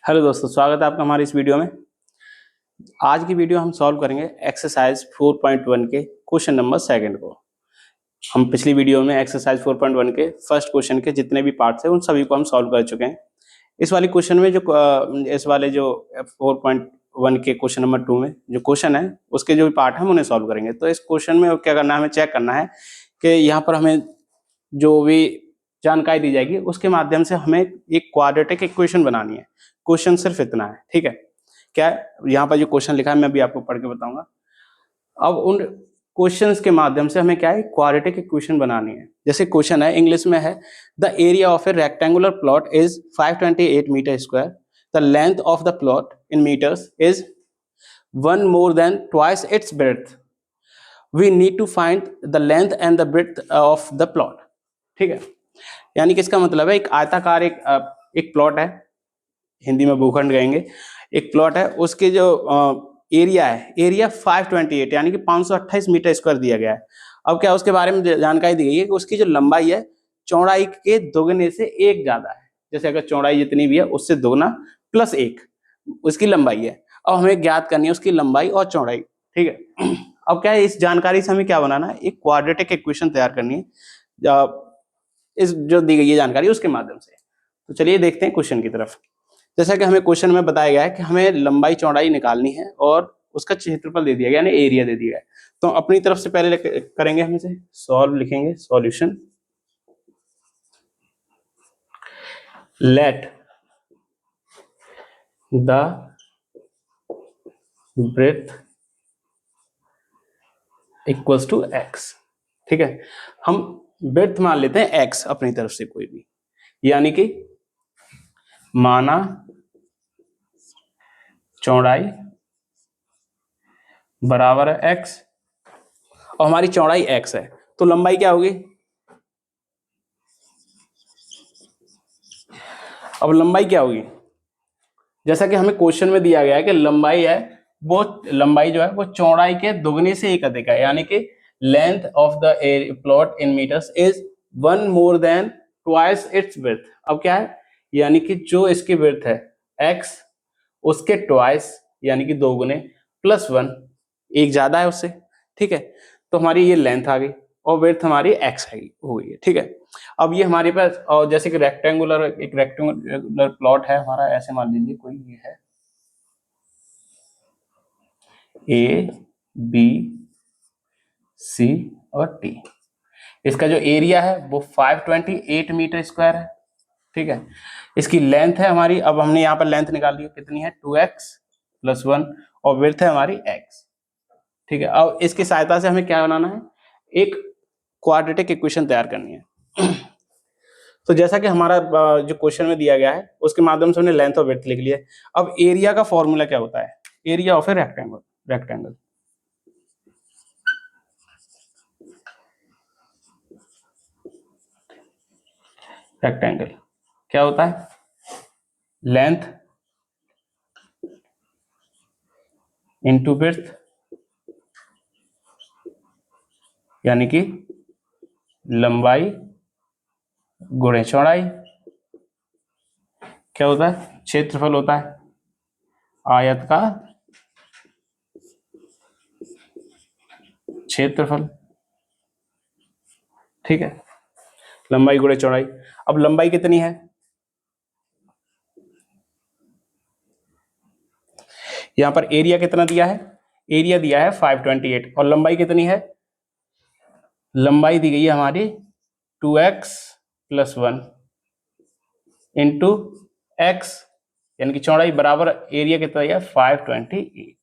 Hello दोस्तों, स्वागत है आपका हमारी इस वीडियो में। आज की वीडियो हम सॉल्व करेंगे एक्सरसाइज 4.1 के क्वेश्चन नंबर सेकंड को। हम पिछली वीडियो में एक्सरसाइज 4.1 के फर्स्ट क्वेश्चन के जितने भी पार्ट्स हैं उन सभी को हम सॉल्व कर चुके हैं। इस वाले क्वेश्चन में इस वाले जो 4.1 के क्वेश्चन नंबर 2 में जो क्वेश्चन है उसके जो भी पार्ट हैं हम उन्हें सॉल्व करेंगे। तो इस क्वेश्चन में क्या करना है, हमें चेक करना है कि यहाँ पर हमें जो भी जानकारी दी जाएगी उसके माध्यम से हमें एक क्वाड्रेटिक इक्वेशन बनानी है। क्वेश्चन सिर्फ इतना है, ठीक है। क्या है यहाँ पर जो क्वेश्चन लिखा है मैं भी आपको पढ़ के बताऊंगा। अब उन क्वेश्चंस के माध्यम से हमें क्या है, क्वाड्रेटिक इक्वेशन बनानी है। जैसे क्वेश्चन है, इंग्लिश में है, the area of a rectangular plot is 528 metre square, the length of the plot in metres is 1 more than twice its breadth, we need to find the length and the breadth of the plot। ठीक है, यानी कि इसका मतलब है एक आयताकार एक प्लॉट है, हिंदी में भूखंड कहेंगे। एक प्लॉट है, उसके जो एरिया है, एरिया 528 यानी कि 528 मीटर स्क्वायर दिया गया है। अब क्या उसके बारे में जानकारी दी गई है कि उसकी जो लंबाई है चौड़ाई के दोगुने से एक ज्यादा है। जैसे अगर चौड़ाई जितनी भी है उससे दोगुना प्लस एक उसकी लंबाई है। अब हमें ज्ञात करनी है उसकी लंबाई और चौड़ाई, ठीक है। अब क्या है, इस जानकारी से हमें क्या बनाना है, एक क्वाड्रेटिक इक्वेशन तैयार करनी है इस जो दी गई है जानकारी उसके माध्यम से। तो चलिए देखते हैं क्वेश्चन की तरफ। जैसा कि हमें क्वेश्चन में बताया गया है कि हमें लंबाई चौड़ाई निकालनी है और उसका क्षेत्रफल दे दिया गया, यानी एरिया दे दिया है। तो अपनी तरफ से पहले करेंगे, हम इसे सॉल्व लिखेंगे, solution. Let the breadth equals to x. ठीक है, हम ब्रेथ मान लेते हैं एक्स अपनी तरफ से कोई भी, यानी कि माना चौड़ाई बराबर है एक्स और हमारी चौड़ाई एक्स है, तो लंबाई क्या होगी। अब लंबाई क्या होगी, जैसा कि हमें क्वेश्चन में दिया गया है कि लंबाई है, वो लंबाई जो है वो चौड़ाई के दोगुने से एक अधिक है, यानी कि length of the plot in metres is 1 more than twice its width। अब क्या है, यानी कि जो इसकी विड्थ है x उसके ट्वाइस यानी कि दोगुने प्लस 1 एक ज्यादा है उससे, ठीक है। तो हमारी ये लेंथ आ गई और विड्थ हमारी x हो गई है, ठीक है। अब ये हमारे पास, और जैसे कि एक रेक्टेंगुलर प्लॉट है हमारा, ऐसे मान लीजिए कोई ये है ए बी सी और टी। इसका जो एरिया है वो 528 मीटर स्क्वायर है, ठीक है। इसकी लेंथ है हमारी, अब हमने यहाँ पर लेंथ निकाल ली, कितनी है 2x प्लस 1 और विड्थ है हमारी x, ठीक है। अब इसकी सहायता से हमें क्या बनाना है, एक क्वाड्रेटिक इक्वेशन तैयार करनी है। तो जैसा कि हमारा जो क्वेश्चन में दिया गया है उसके माध्यम से हमने लेंथ और विड्थ लिख लिया है। अब एरिया का फॉर्मूला क्या होता है, area of a rectangle rectangle क्या होता है, लेंथ इंटू विड्थ, यानी कि लंबाई गुणे चौड़ाई। क्या होता है, क्षेत्रफल होता है आयत का क्षेत्रफल, ठीक है। लंबाई गुणे चौड़ाई। अब लंबाई कितनी है, यहां पर एरिया कितना दिया है, एरिया दिया है 528 और लंबाई कितनी है, लंबाई दी गई है हमारी 2x प्लस 1 इंटू एक्स, यानी कि चौड़ाई बराबर एरिया कितना दिया है 528,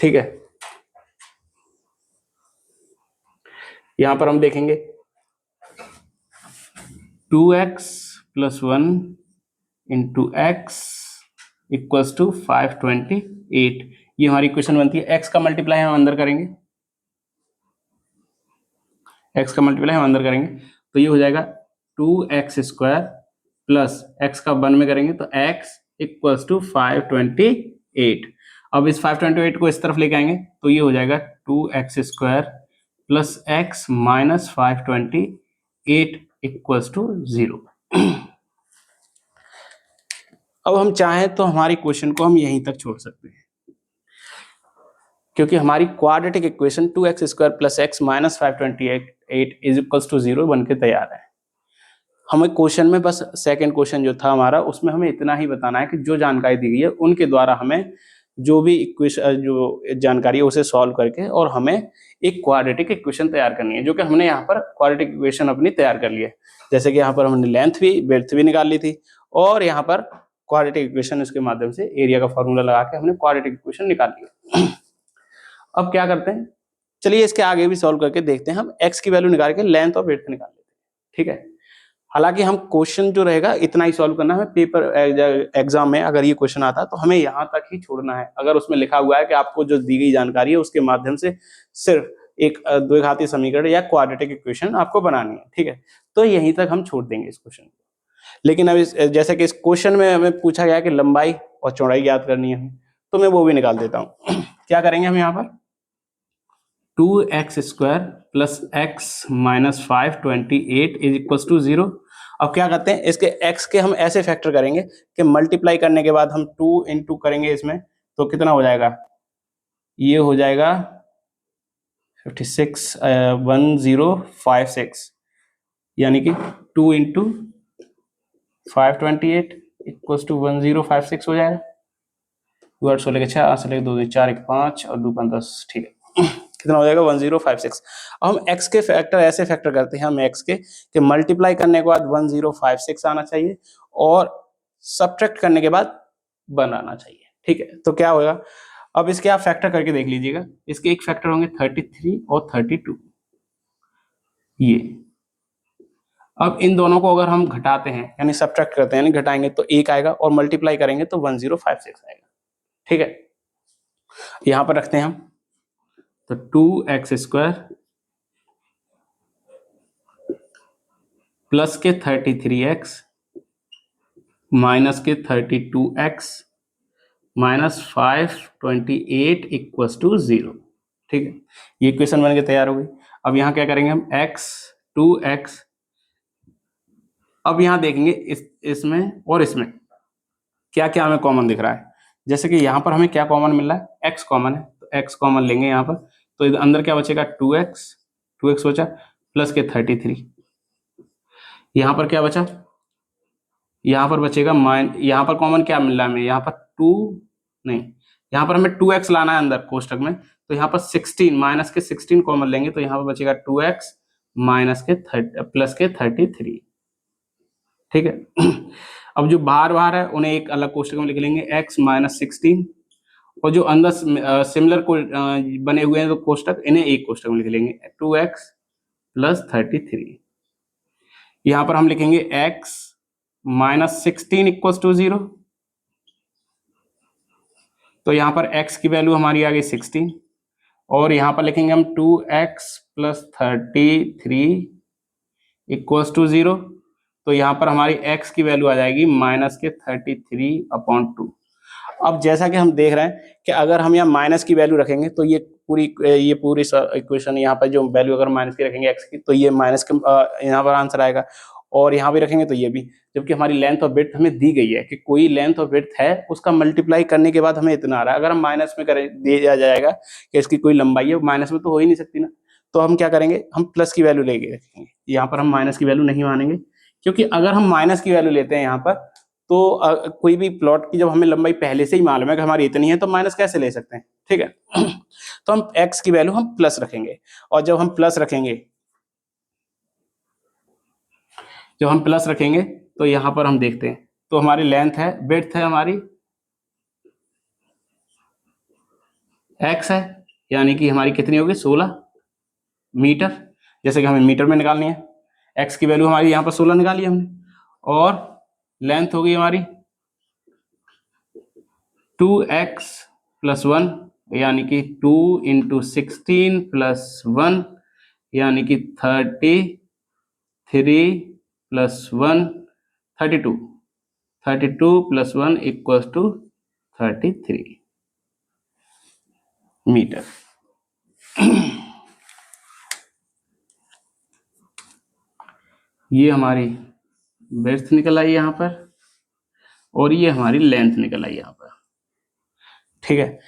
ठीक है। यहां पर हम देखेंगे 2x plus 1 into x equals to 528, ये हमारी इक्वेशन बनती है। x का मल्टीप्लाई हम अंदर करेंगे, x का मल्टीप्लाई हम अंदर करेंगे तो ये हो जाएगा 2x स्क्वायर प्लस x का 1 में करेंगे तो x इक्वल्स टू 528। अब इस 528 को इस तरफ लेके आएंगे तो ये हो जाएगा 2x square plus x minus 528 equals to 0। अब हम चाहें तो हमारी क्वेश्चन को हम यहीं तक छोड़ सकते हैं, क्योंकि हमारी quadratic equation 2x² + x - 528 is equals to 0 बन के तैयार है। हमें क्वेश्चन में बस सेकंड क्वेश्चन जो था हमारा, उसमें हमें इतना ही बताना है कि जो जानकारी दी गई है उनके द्वारा हमें जो भी इक्वेशन जो जानकारी है उसे सॉल्व करके और हमें एक क्वाड्रेटिक इक्वेशन तैयार करनी है, जो कि हमने यहाँ पर क्वाड्रेटिक इक्वेशन अपनी तैयार कर ली है। जैसे कि यहाँ पर हमने लेंथ भी ब्रेड्थ भी निकाल ली थी और यहाँ पर क्वाड्रेटिक इक्वेशन इसके माध्यम से एरिया का फॉर्मूला लगा के हमने क्वाड्रेटिक इक्वेशन निकाल ली। अब क्या करते हैं, चलिए इसके आगे भी सॉल्व करके देखते हैं। हम x की वैल्यू निकाल के लेंथ और ब्रेड्थ निकाल लेते हैं, ठीक है। हालांकि हम क्वेश्चन जो रहेगा इतना ही सॉल्व करना है। पेपर एग्जाम में अगर ये क्वेश्चन आता है तो हमें यहाँ तक ही छोड़ना है। अगर उसमें लिखा हुआ है कि आपको जो दी गई जानकारी है उसके माध्यम से सिर्फ एक द्विघाती समीकरण या क्वाड्रेटिक इक्वेशन आपको बनानी है, ठीक है, तो यहीं तक हम छोड़ देंगे इस क्वेश्चन को। लेकिन अब जैसे कि इस क्वेश्चन में हमें पूछा गया कि लंबाई और चौड़ाई ज्ञात करनी है, तो मैं वो भी निकाल देता हूँ। क्या करेंगे हम यहाँ पर, 2x² + x - 528 is equal to 0। अब क्या करते हैं, इसके x के हम ऐसे फैक्टर करेंगे कि मल्टीप्लाई करने के बाद हम 2 इंटू करेंगे इसमें, तो कितना हो जाएगा, ये हो जाएगा 1056, यानी कि 2 इंटू 528 इक्वल टू 1056 हो जाएगा। 2 8 16 के 6 8 16 2 4 1 5 और 2 5 10, ठीक है। कितना हो जाएगा 1056। अब हम x के फैक्टर ऐसे फैक्टर करते हैं, हम x के कि मल्टीप्लाई करने के बाद 1056 आना चाहिए और सब्ट्रैक्ट करने के बाद 1 आना चाहिए, ठीक है। तो क्या होगा, अब इसके आप फैक्टर करके देख लीजिएगा। इसके एक फैक्टर होंगे 33 और 32, ये। अब इन दोनों को अगर हम घटाते हैं यानी सब्ट्रैक्ट करते हैं यानी घटाएंगे तो 1 आएगा और मल्टीप्लाई करेंगे तो 1056 आएगा, ठीक है। यहां पर रखते हैं हम, तो 2x² प्लस के 33x माइनस के 32x माइनस 528 इक्वल्स टू 0, ठीक है। ये इक्वेशन बन के तैयार हो गई। अब यहाँ क्या करेंगे हम, x 2x, अब यहाँ देखेंगे इसमें और इसमें क्या क्या हमें कॉमन दिख रहा है। जैसे कि यहाँ पर हमें क्या कॉमन मिल रहा है, x कॉमन है, तो x कॉमन लेंगे यहाँ पर, तो अंदर क्या बचेगा 2x बचा प्लस के 33। यहाँ पर क्या बचा, यहाँ पर बचेगा यहाँ पर कॉमन क्या मिल रहा है हमें, यहाँ पर 2 नहीं, यहाँ पर हमें 2x लाना है अंदर कोष्टक में, तो यहाँ पर 16 माइनस के 16 कॉमन लेंगे तो यहाँ पर बचेगा 2x माइनस के प्लस के 33, ठीक है। अब जो बाहर बाहर है उन्हें एक अलग कोष्टक में लिख लेंगे, x माइनस 16, और जो अंदर सिमिलर को बने हुए हैं तो कोष्टक, इन्हें एक कोष्टक में लिख लेंगे 2x प्लस 33। यहाँ पर हम लिखेंगे x माइनस 16 इक्वल्स टू 0, तो यहाँ पर x की वैल्यू हमारी आ गई 16 और यहाँ पर लिखेंगे हम 2x प्लस 33 इक्वल्स टू 0, तो यहाँ पर हमारी x की वैल्यू आ जाएगी माइनस के 33/2। अब जैसा कि हम देख रहे हैं कि अगर हम यहाँ माइनस की वैल्यू रखेंगे तो ये पूरी इक्वेशन यहाँ पर जो वैल्यू अगर माइनस की रखेंगे x की, तो ये माइनस के यहाँ पर आंसर आएगा, और यहाँ भी रखेंगे तो ये भी। जबकि हमारी लेंथ और ब्रेड्थ हमें दी गई है कि कोई लेंथ और ब्रेड्थ है, उसका मल्टीप्लाई करने के बाद हमें इतना आ रहा है। अगर हम माइनस में करें, दिया जाएगा कि इसकी कोई लंबाई है, माइनस में तो हो ही नहीं सकती ना, तो हम क्या करेंगे, हम प्लस की वैल्यू लेके रखेंगे। यहाँ पर हम माइनस की वैल्यू नहीं मानेंगे, क्योंकि अगर हम माइनस की वैल्यू लेते हैं यहाँ पर, तो कोई भी प्लॉट की जब हमें लंबाई पहले से ही मालूम है कि हमारी इतनी है, तो माइनस कैसे ले सकते हैं, ठीक है। तो हम x की वैल्यू हम प्लस रखेंगे, और जब हम प्लस रखेंगे तो यहां पर हम देखते हैं, तो हमारी लेंथ है, ब्रेड्थ है हमारी x है, यानी कि हमारी कितनी होगी 16 मीटर। जैसे कि हमें मीटर में निकालनी है, x की वैल्यू हमारी यहाँ पर 16 निकाली हमने, और लेंथ होगी हमारी 2x प्लस 1, यानी कि 2 इंटू 16 प्लस 1, यानी कि 33 plus 1 32 plus 1 equals to 33 metre. ये हमारी ब्रेड्थ निकल आई यहाँ पर, और ये हमारी लेंथ निकल आई यहाँ पर। ठीक है,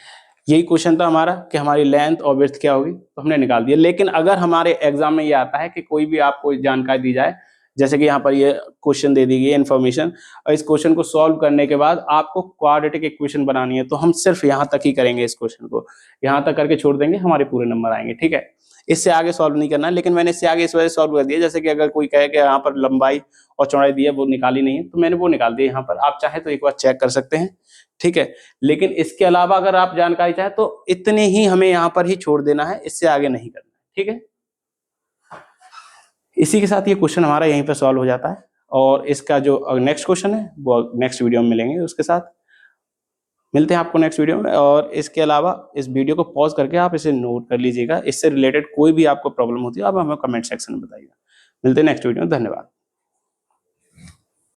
यही क्वेश्चन था हमारा कि हमारी लेंथ और विड्थ क्या होगी, तो हमने निकाल दिया। लेकिन अगर हमारे एग्जाम में ये आता है कि कोई भी आपको जानकारी दी जाए, जैसे कि यहाँ पर ये क्वेश्चन दे दी गई है इन्फॉर्मेशन, और इस क्वेश्चन को सॉल्व करने के बाद आपको क्वाड्रेटिक इक्वेशन बनानी है, तो हम सिर्फ यहाँ तक ही करेंगे। इस क्वेश्चन को यहाँ तक करके छोड़ देंगे, हमारे पूरे नंबर आएंगे। ठीक है, इससे आगे सॉल्व नहीं करना है। लेकिन मैंने इससे आगे इस वजह से सॉल्व कर दिया, जैसे कि अगर कोई कहे कि यहाँ पर लंबाई और चौड़ाई दी है, वो निकाली नहीं है, तो मैंने वो निकाल दिया यहाँ पर। आप चाहे तो एक बार चेक कर सकते हैं। ठीक है, लेकिन इसके अलावा अगर आप जानकारी चाहे तो इतने ही हमें यहाँ पर ही छोड़ देना है, इससे आगे नहीं करना है। ठीक है, इसी के साथ ये क्वेश्चन हमारा यहीं पर सॉल्व हो जाता है, और इसका जो नेक्स्ट क्वेश्चन है वो नेक्स्ट वीडियो में मिलेंगे। उसके साथ मिलते हैं आपको नेक्स्ट वीडियो में। और इसके अलावा इस वीडियो को पॉज करके आप इसे नोट कर लीजिएगा। इससे रिलेटेड कोई भी आपको प्रॉब्लम होती है आप हमें कमेंट सेक्शन में बताइएगा। मिलते हैं नेक्स्ट वीडियो में। धन्यवाद।